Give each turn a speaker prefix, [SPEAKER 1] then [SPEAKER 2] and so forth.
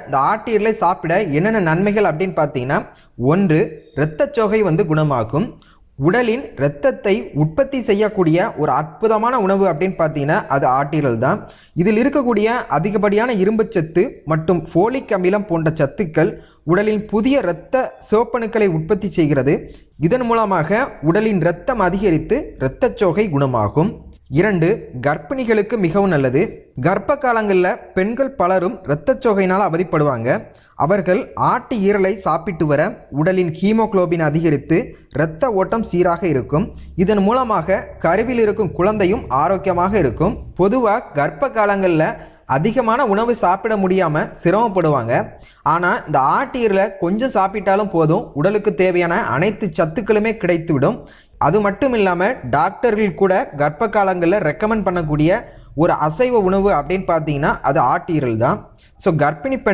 [SPEAKER 1] இந்த ஆட்டீரலை சாப்பிட என்னென்ன நன்மைகள் அப்படின்னு பார்த்தீங்கன்னா, ஒன்று, இரத்தச்சோகை குணமாகும். உடலின் இரத்தத்தை உற்பத்தி செய்யக்கூடிய ஒரு அற்புதமான உணவு அப்படின்னு பார்த்தீங்கன்னா அது ஆட்டீரல் தான். இதில் இருக்கக்கூடிய அதிகப்படியான இரும்புச்சத்து மற்றும் ஃபோலிக் அமிலம் போன்ற சத்துக்கள் உடலின் புதிய இரத்த சிவப்பணுக்களை உற்பத்தி செய்கிறது. இதன் மூலமாக உடலின் இரத்தம் அதிகரித்து இரத்தச்சோகை குணமாகும். 2, கர்ப்பிணிகளுக்கு மிகவும் நல்லது. கர்ப்ப காலங்களில் பெண்கள் பலரும் இரத்தச்சோகையினால் அவதிப்படுவாங்க. அவர்கள் ஆட்டு ஈரலை சாப்பிட்டு வர உடலின் ஹீமோகுளோபின் அதிகரித்து இரத்த ஓட்டம் சீராக இருக்கும். இதன் மூலமாக கருவில் இருக்கும் குழந்தையும் ஆரோக்கியமாக இருக்கும். பொதுவாக கர்ப்ப காலங்களில் அதிகமான உணவு சாப்பிட முடியாமல் சிரமப்படுவாங்க. ஆனால் இந்த ஆட்டு ஈரலை கொஞ்சம் சாப்பிட்டாலும் போதும், உடலுக்கு தேவையான அனைத்து சத்துக்களுமே கிடைத்துவிடும். அது மட்டும் இல்லாமல் டாக்டர்கள் கூட கர்ப்ப காலங்களில் ரெக்கமெண்ட் பண்ணக்கூடிய ஒரு அசைவ உணவு அப்படின்னு பார்த்தீங்கன்னா அது ஆட்டு ஈரல் தான். ஸோ கர்ப்பிணி பெண்கள்